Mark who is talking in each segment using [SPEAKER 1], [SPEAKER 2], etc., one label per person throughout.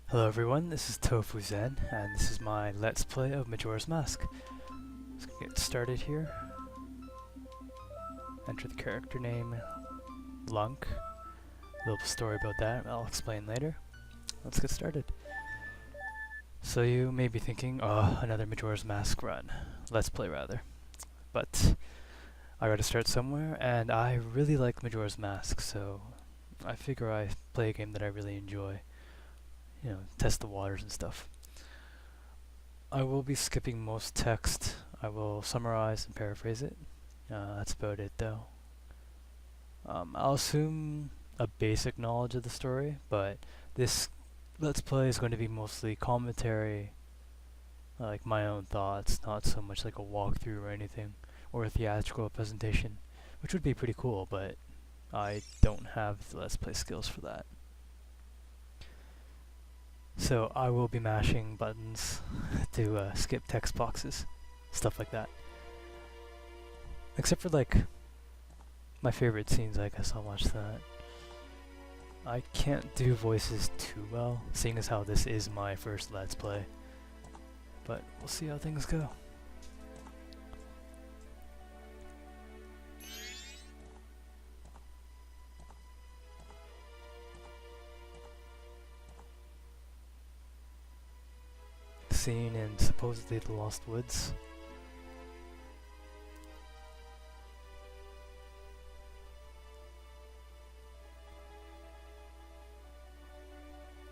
[SPEAKER 1] Hello everyone, this is TofuuZen, and this is my Let's Play of Majora's Mask. Let's get started here. Enter the character name, Lunk. A little story about that, I'll explain later. Let's get started. So you may be thinking, oh, another Majora's Mask run. Let's Play rather. But I gotta start somewhere, and I really like Majora's Mask, so I figure I play a game that I really enjoy. You know, test the waters and stuff. I will be skipping most text. I will summarize and paraphrase it. That's about it though. I'll assume a basic knowledge of the story, but this Let's Play is going to be mostly commentary, like my own thoughts, not so much like a walkthrough or anything, or a theatrical presentation, which would be pretty cool, but I don't have the Let's Play skills for that. So I will be mashing buttons to skip text boxes, stuff like that. Except for like my favorite scenes, I guess I'll watch that. I can't do voices too well, seeing as how this is my first Let's Play. But we'll see how things go. Scene in supposedly the Lost Woods.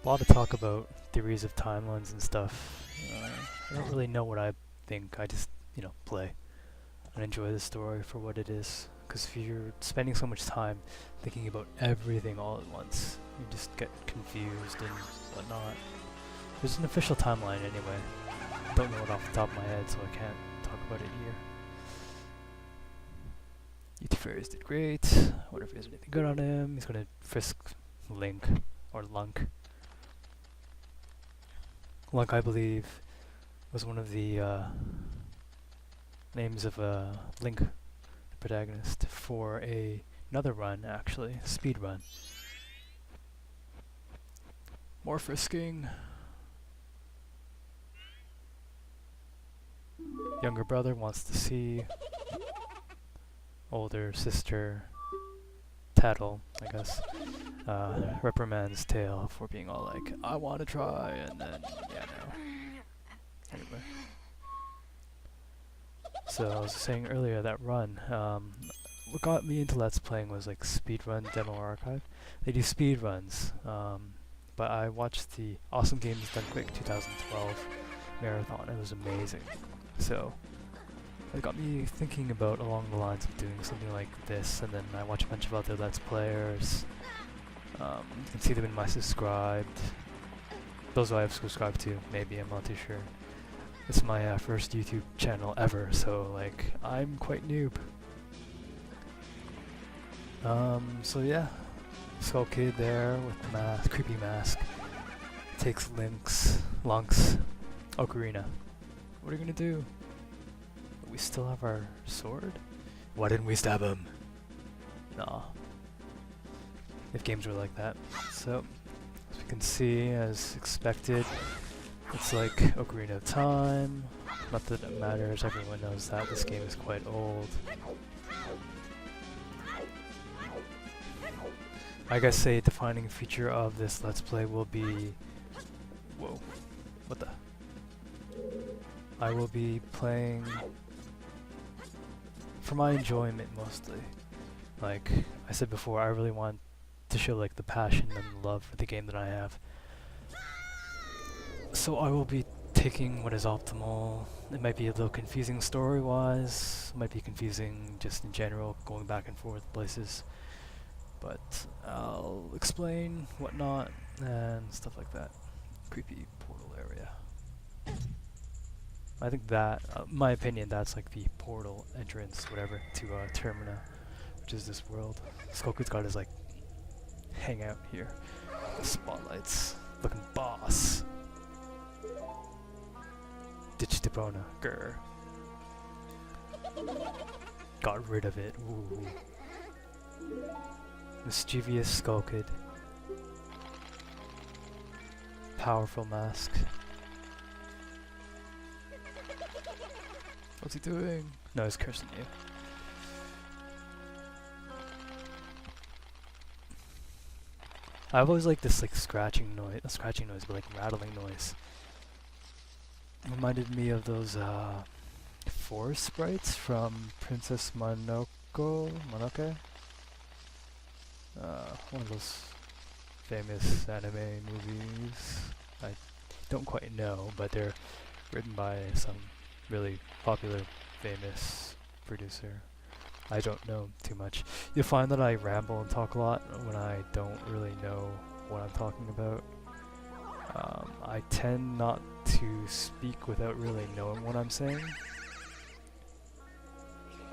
[SPEAKER 1] A lot of talk about theories of timelines and stuff. I don't really know what I think, I just, play and enjoy the story for what it is. Because if you're spending so much time thinking about everything all at once, you just get confused and whatnot. There's an official timeline anyway. Don't know it off the top of my head, so I can't talk about it here. You two fairies did great. I wonder if he has anything good on him. He's gonna frisk Link, or Lunk. Lunk, I believe, was one of the names of Link, the protagonist, for another run, actually, a speed run. More frisking. Younger brother wants to see. Older sister Tattle, I guess, reprimands Tail for being all like, I want to try, and then, yeah, no. Anyway. So I was saying earlier that run, what got me into Let's Playing was like Speedrun Demo Archive. They do speedruns, but I watched the Awesome Games Done Quick 2012 marathon. It was amazing. So it got me thinking about along the lines of doing something like this, and then I watch a bunch of other Let's Players. You can see them in my subscribed. Those who I have subscribed to, maybe, I'm not too sure. It's my first YouTube channel ever, so like, I'm quite noob. So yeah, Skull Kid there with the mask, creepy mask. Takes Lunks, Ocarina. What are you gonna do? We still have our sword? Why didn't we stab him? Nah. If games were like that. So, as we can see, as expected, it's like Ocarina of Time. Not that it matters, everyone knows that. This game is quite old. I guess a defining feature of this Let's Play will be... Whoa. What the? I will be playing for my enjoyment mostly. Like I said before, I really want to show like the passion and love for the game that I have. So I will be taking what is optimal. It might be a little confusing story-wise, it might be confusing just in general, going back and forth places. But I'll explain whatnot and stuff like that. Creepy portal area. I think that, my opinion, that's like the portal entrance, whatever, to Termina, which is this world. Skoku's got his like hangout here. The spotlights, looking boss. Ditch Depona, grr. Got rid of it. Ooh. Mischievous Skull Kid. Powerful mask. What's he doing? No, he's cursing you. I've always liked this like scratching noise, but like rattling noise. Reminded me of those forest sprites from Princess Mononoke. One of those famous anime movies. I don't quite know, but they're written by some really popular, famous producer. I don't know too much. You'll find that I ramble and talk a lot when I don't really know what I'm talking about. I tend not to speak without really knowing what I'm saying,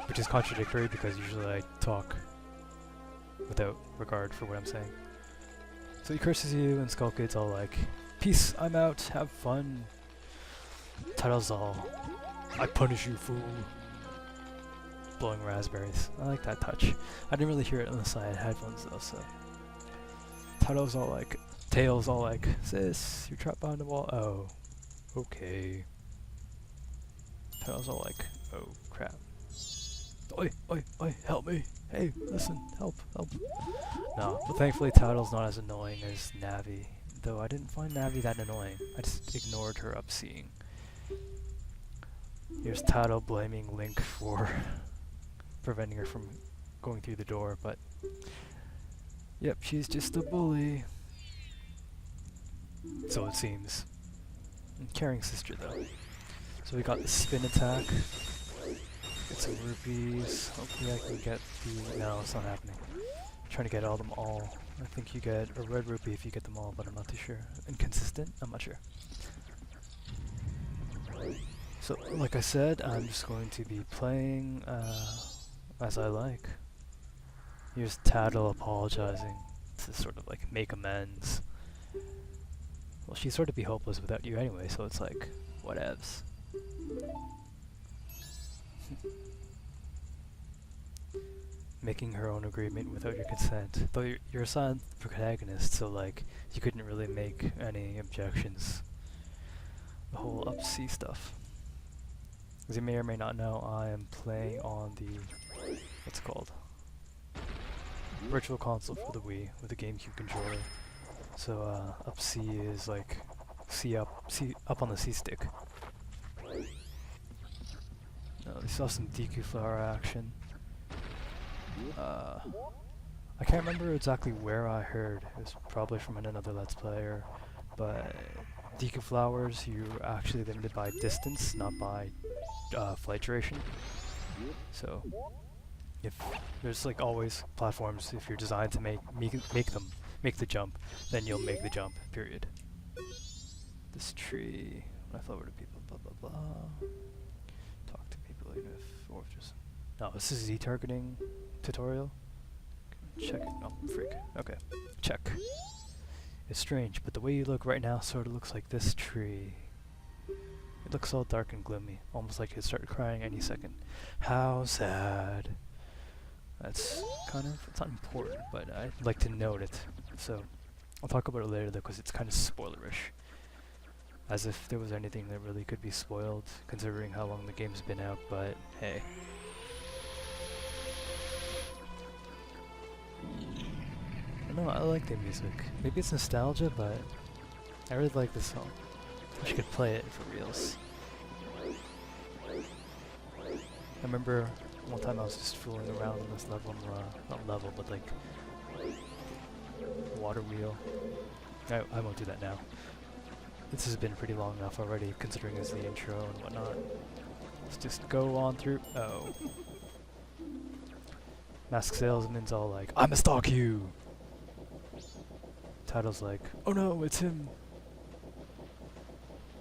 [SPEAKER 1] which is contradictory because usually I talk without regard for what I'm saying. So he curses you and Skull Kid's all like, peace, I'm out, have fun. Title's all, I punish you, fool. Blowing raspberries. I like that touch. I didn't really hear it unless I had headphones though, so. Tail's all like, sis, you're trapped behind the wall. Oh, okay. Tail's all like, oh crap. Oi, oi, oi, help me. Hey, listen, help. No, but thankfully Tattle's not as annoying as Navi. Though I didn't find Navi that annoying. I just ignored her upseeing. Here's Tattle blaming Link for preventing her from going through the door, but yep, she's just a bully. So it seems. Caring sister though. So we got the spin attack. Get some rupees. Hopefully I can get the... No, it's not happening. I'm trying to get them all. I think you get a red rupee if you get them all, but I'm not too sure. Inconsistent? I'm not sure. So, like I said, I'm just going to be playing as I like. Here's Tattle apologizing to sort of like make amends. Well, she'd sort of be hopeless without you anyway, so it's like, whatevs. Making her own agreement without your consent. Though you're a silent protagonist, so like, you couldn't really make any objections. The whole up-C stuff. As you may or may not know, I am playing on the, what's it called? virtual console for the Wii with a GameCube controller. So up C is like C up on the C stick. We saw some DQ flower action. I can't remember exactly where I heard. It was probably from another Let's Player, but DQ flowers, you're actually limited by distance, not by flight duration. So if there's like always platforms, if you're designed to make the jump, then you'll make the jump. Period. This tree. When I flow over to people, blah blah blah. Talk to people even if or just. No, this is Z targeting tutorial. Check it. Oh, freak. Okay. Check. It's strange, but the way you look right now sort of looks like this tree. It looks all dark and gloomy, almost like you'd start crying any second. How sad. That's kind of, it's not important, but I'd like to note it. So, I'll talk about it later though, because it's kind of spoilerish. As if there was anything that really could be spoiled, considering how long the game's been out, but hey. I don't know, I like the music. Maybe it's nostalgia, but I really like this song. I wish I could play it for reals. I remember one time I was just fooling around on this level, not level, but like water wheel. I won't do that now. This has been pretty long enough already, considering it's the intro and whatnot. Let's just go on through. Oh. Mask Salesman's all like, I'ma stalk you! Title's like, oh no, it's him!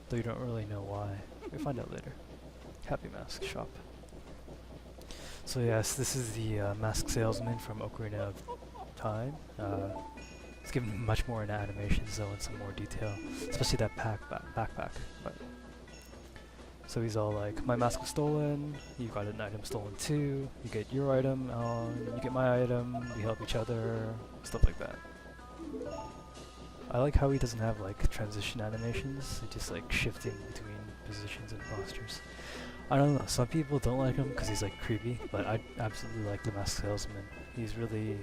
[SPEAKER 1] Though you don't really know why. We'll find out later. Happy Mask Shop. So yes, this is the Mask Salesman from Ocarina of Time. It's given much more in animations though and some more detail, especially that backpack. But so he's all like, my mask was stolen, you got an item stolen too, you get your item, you get my item, we help each other, stuff like that. I like how he doesn't have like transition animations, it's just like shifting between positions and postures. I don't know, some people don't like him because he's like creepy, but I absolutely like the Masked Salesman. He's really,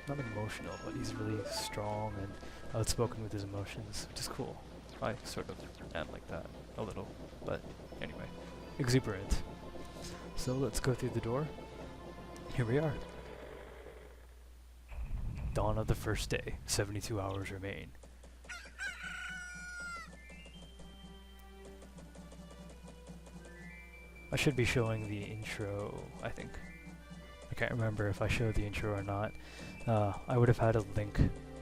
[SPEAKER 1] not emotional, but he's really strong and outspoken with his emotions, which is cool. I sort of am like that, a little, but anyway, exuberant. So let's go through the door. Here we are. Dawn of the first day, 72 hours remain. I should be showing the intro, I think. I can't remember if I showed the intro or not. I would have had a link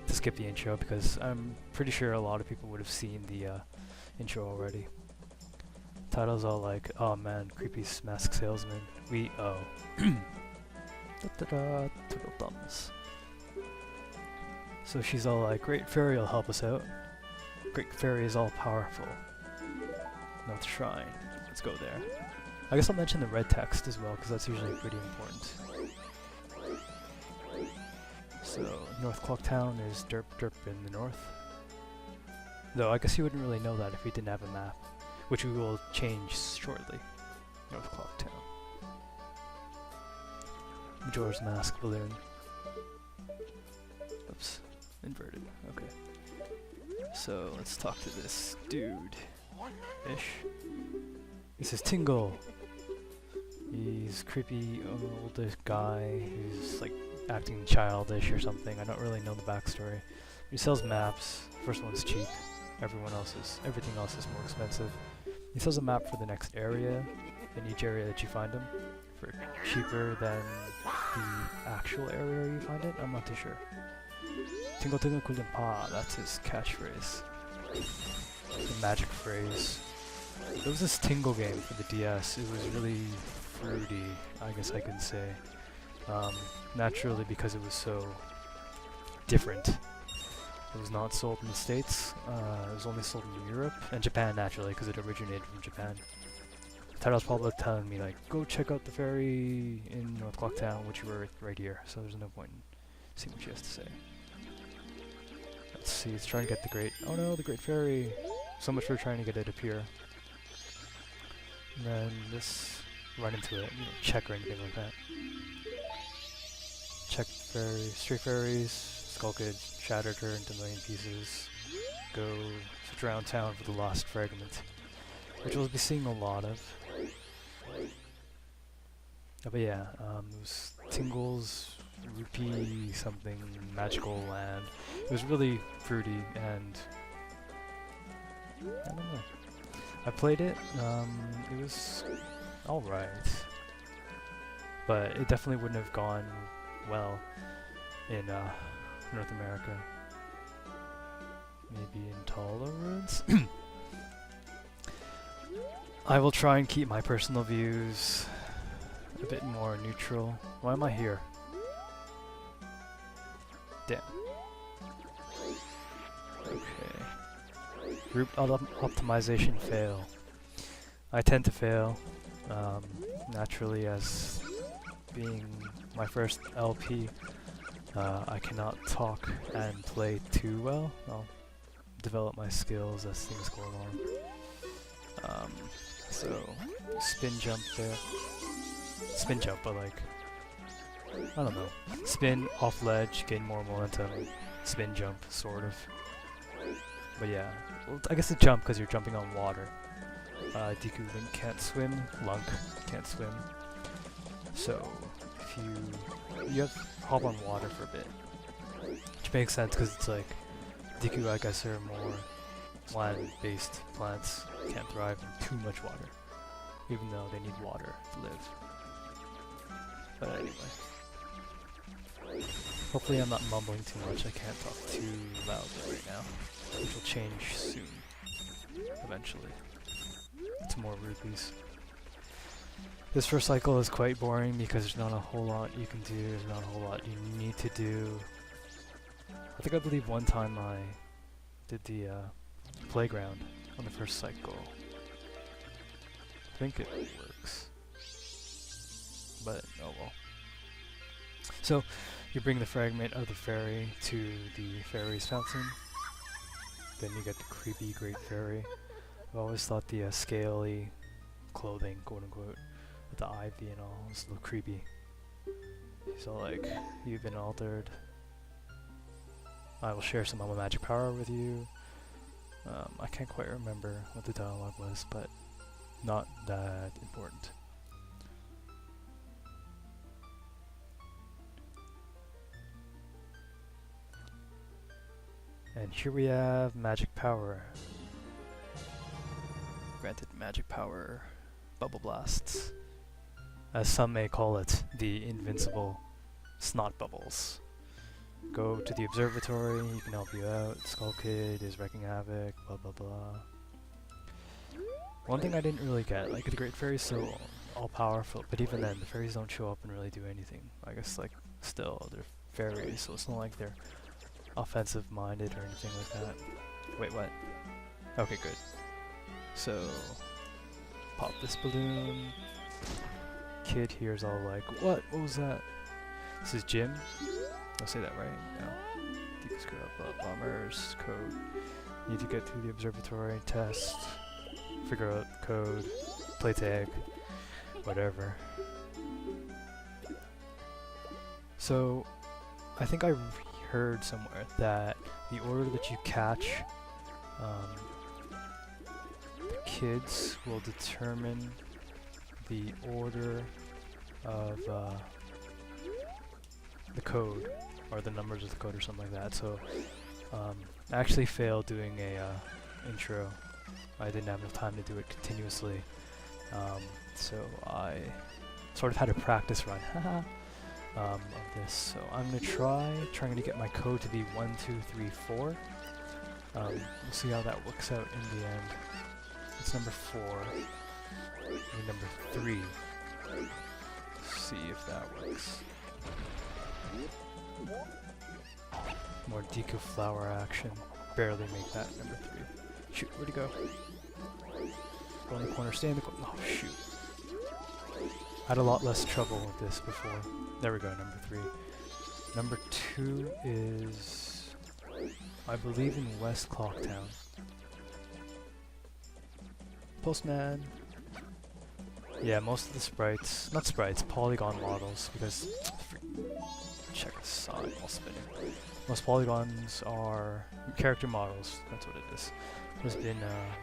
[SPEAKER 1] to skip the intro because I'm pretty sure a lot of people would have seen the intro already. Title's all like, oh man, creepy mask salesman. Da-da-da, twiddle thumbs. So she's all like, Great Fairy will help us out. Great Fairy is all powerful. North Shrine. Let's go there. I guess I'll mention the red text as well, because that's usually pretty important. So, North Clock Town is derp derp in the north. Though I guess you wouldn't really know that if we didn't have a map, which we will change shortly. North Clock Town. Majora's Mask balloon. Oops, inverted. Okay. So let's talk to this dude-ish. This is Tingle. He's creepy older guy who's like acting childish or something. I don't really know the backstory. He sells maps. First one's cheap. Everything else is more expensive. He sells a map for the next area in each area that you find him for cheaper than the actual area you find it. I'm not too sure. Tingle Tingle Kulimpa, that's his catchphrase. The magic phrase. There was this Tingle game for the DS. It was really fruity, I guess I can say. Naturally, because it was so different. It was not sold in the States. It was only sold in Europe and Japan, naturally, because it originated from Japan. Title's probably telling me like, go check out the ferry in North Clock Town, which you were right here. So there's no point in seeing what she has to say. Let's see. It's trying to get the great. Oh no, the Great Fairy. So much for trying to get it up here. And then this, run into it, you don't check or anything like that. Stray fairies, Skull Kid shattered her into a million pieces. Go search around town for the lost fragment, which we'll be seeing a lot of. But yeah, it was Tingle's rupee something magical land. It was really fruity and I don't know. I played it, it was alright. But it definitely wouldn't have gone well in North America. Maybe in tolerance? I will try and keep my personal views a bit more neutral. Why am I here? Damn. Okay. Group optimization fail. I tend to fail, naturally, as being my first LP. I cannot talk and play too well. I'll develop my skills as things go along. So, spin jump there. Spin jump, but like, I don't know. Spin off ledge, gain more momentum. Spin jump, sort of. But yeah, well, I guess a jump because you're jumping on water. Deku Link can't swim. Lunk can't swim. So, if you have to hop on water for a bit. Which makes sense because it's like, Deku, I guess, are more land-based plants. Can't thrive in too much water. Even though they need water to live. But anyway. Hopefully I'm not mumbling too much. I can't talk too loudly right now. Which will change soon. Eventually. To more rupees. This first cycle is quite boring because there's not a whole lot you can do. There's not a whole lot you need to do. I believe one time I did the playground on the first cycle. I think it works. But oh well. So you bring the fragment of the fairy to the fairy's fountain. Then you get the creepy great fairy. I've always thought the scaly clothing, quote unquote, with the ivy and all, was a little creepy. So like, you've been altered. I will share some of my magic power with you. I can't quite remember what the dialogue was, but not that important. And here we have magic power. Granted magic power bubble blasts. As some may call it, the invincible snot bubbles. Go to the observatory, he can help you out. Skull Kid is wreaking havoc, blah blah blah. One thing I didn't really get, like the Great Fairy's so all-powerful, but even then, the fairies don't show up and really do anything. I guess like, still, they're fairies, so it's not like they're offensive-minded or anything like that. Wait, what? Okay, good. So, pop this balloon. Kid here's all like, what? What was that? This is Jim? I'll say that right? No. Deku screw up, bombers, code. Need to get through the observatory, test, figure out code, play tag, whatever. So, I think I heard somewhere that the order that you catch the kids will determine the order of the code, or the numbers of the code or something like that. So I actually failed doing a intro. I didn't have enough time to do it continuously. So I sort of had a practice run of this. So I'm going to trying to get my code to be 1, 2, 3, 4. We'll see how that works out in the end. It's number 4. And number 3. See if that works. More Deku flower action. Barely make that number 3. Shoot, where'd he go? Go in the corner, stay in the corner. Oh shoot. I had a lot less trouble with this before. There we go, number 3. Number 2 is, I believe, in West Clocktown. Postman. Yeah, most of the sprites, not sprites, polygon models, because check a sign while spinning. Most polygons are character models, that's what it is. Has been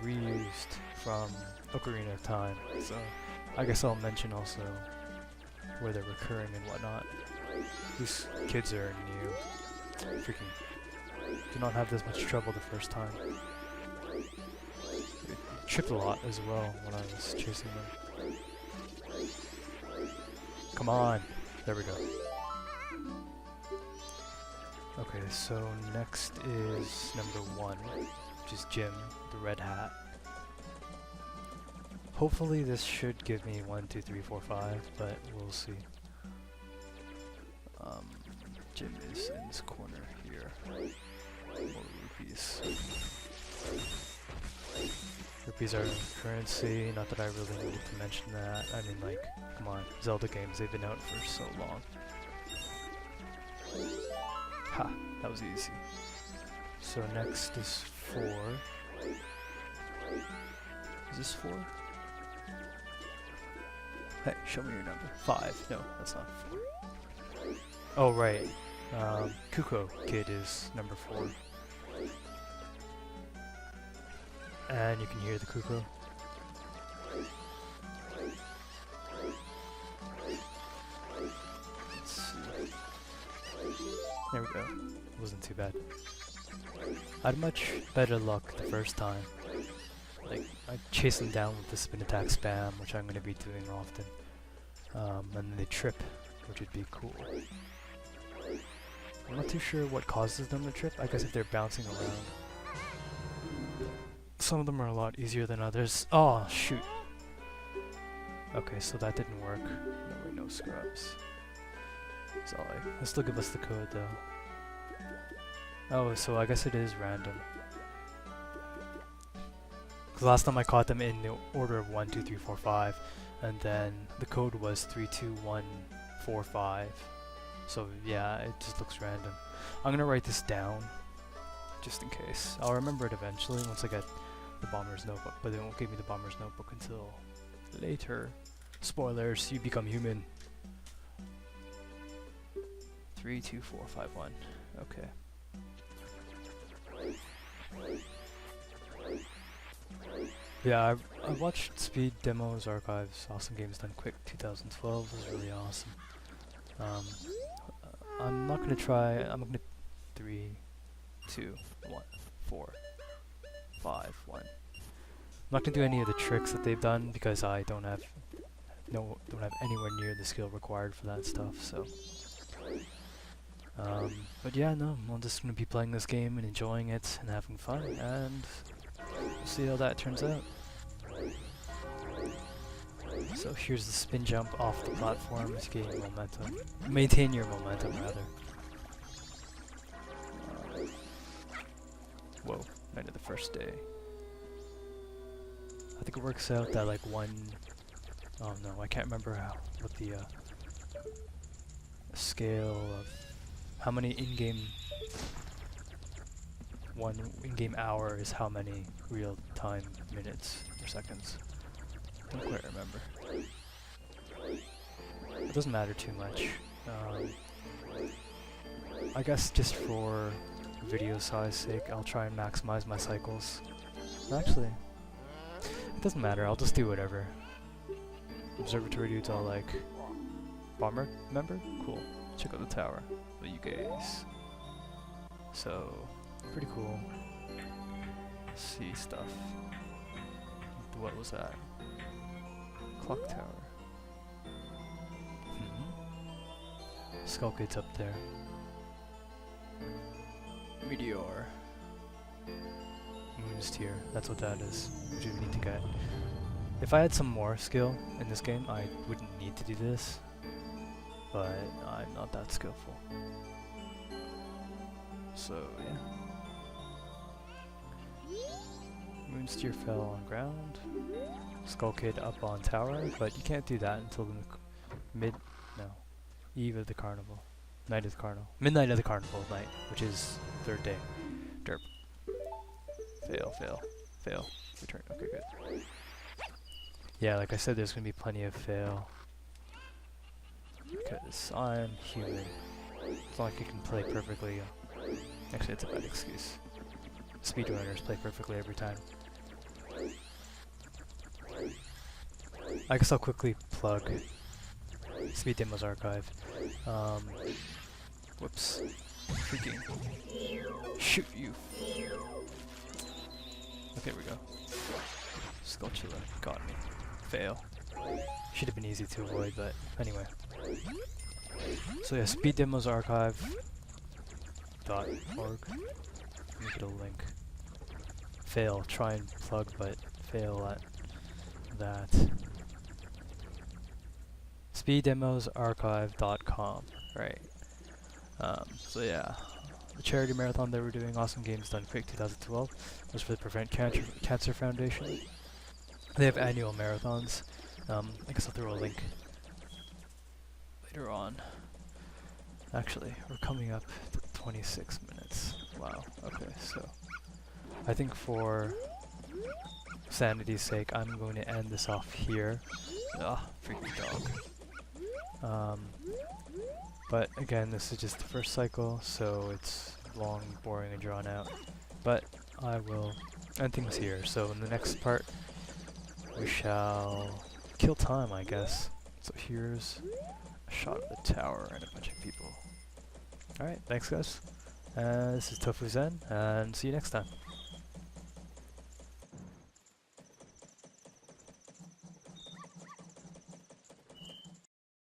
[SPEAKER 1] reused from Ocarina of Time, so I guess I'll mention also where they're recurring and whatnot. These kids are new. Freaking do not have this much trouble the first time. It tripped a lot as well when I was chasing them. Come on! There we go. Okay, so next is number 1, which is Jim, the red hat. Hopefully this should give me 1, 2, 3, 4, 5, but we'll see. Jim is in this corner here. More rupees. Rupees are currency, not that I really need to mention that. I mean, like, come on, Zelda games, they've been out for so long. Ha, that was easy. So next is 4. Is this 4? Hey, show me your number. 5. No, that's not 4. Oh, right. Kuko Kid is number 4. And you can hear the Kuko. Let's see. There we go. Wasn't too bad. I had much better luck the first time. Like, I chase them down with the spin attack spam, which I'm going to be doing often. And then they trip, which would be cool. I'm not too sure what causes them to trip. I guess if they're bouncing around. Some of them are a lot easier than others. Oh, shoot. Okay, so that didn't work. No way, no scrubs. So they still give us the code though. Oh, so I guess it is random. Because last time I caught them in the order of 1, 2, 3, 4, 5, and then the code was 3, 2, 1, 4, 5. So yeah, it just looks random. I'm gonna write this down, just in case. I'll remember it eventually once I get the Bomber's Notebook, but they won't give me the Bomber's Notebook until later. Spoilers, you become human. 3, 2, 4, 5, 1. Okay. Yeah, I watched Speed Demos Archives, Awesome Games Done Quick 2012. It was really awesome. I'm not gonna try. I'm gonna 3, 2, 1, 4, 5, 1. I'm not gonna do any of the tricks that they've done because I don't have anywhere near the skill required for that stuff. So, but yeah, no, I'm just gonna be playing this game and enjoying it and having fun, and we'll see how that turns out. So here's the spin jump off the platform to gain momentum. Maintain your momentum, rather. Whoa, night of the first day. I think it works out that like oh no, I can't remember what the scale of how many one in-game hour is how many real-time minutes or seconds. I don't quite remember. It doesn't matter too much. I guess just for video size sake, I'll try and maximize my cycles. Actually, it doesn't matter, I'll just do whatever. Observatory dudes all like, Bomber, remember? Cool. Check out the tower. But you guys. So, pretty cool. See stuff. What was that? Clock tower. Skull Kid's up there. Meteor. Moon's Tear. That's what that is. Which we need to get. If I had some more skill in this game, I wouldn't need to do this. But I'm not that skillful. So, yeah. Moon's Tear fell on ground. Skull Kid up on tower, but you can't do that until the eve of the carnival. Night of the carnival. Midnight of the carnival night, which is 3rd day. Derp. Fail, fail, fail. Return. Okay, good. Yeah, like I said, there's gonna be plenty of fail. Because I'm human. It's not like you can play perfectly. Actually, it's a bad excuse. Speedrunners play perfectly every time. I guess I'll quickly plug Speed Demos Archive. Whoops. Freaking. Shoot you. Okay, there we go. Skulltula got me. Fail. Should have been easy to avoid, but anyway. So yeah, speeddemosarchive.org. Make it a link. Fail. Try and plug, but fail at that. speeddemosarchive.com. Right. So yeah, the charity marathon they were doing, Awesome Games Done Quick 2012, was for the Prevent Cancer Foundation. They have annual marathons. I guess I'll throw a link later on. Actually, we're coming up to 26 minutes. Wow. Okay, so I think for sanity's sake, I'm going to end this off here. Ah, freaking dog. But again, this is just the first cycle, so it's long, boring, and drawn out. But I will end things here. So in the next part, we shall kill time, I guess. So here's a shot of the tower and a bunch of people. Alright, thanks guys. This is TofuuZen, and see you next time.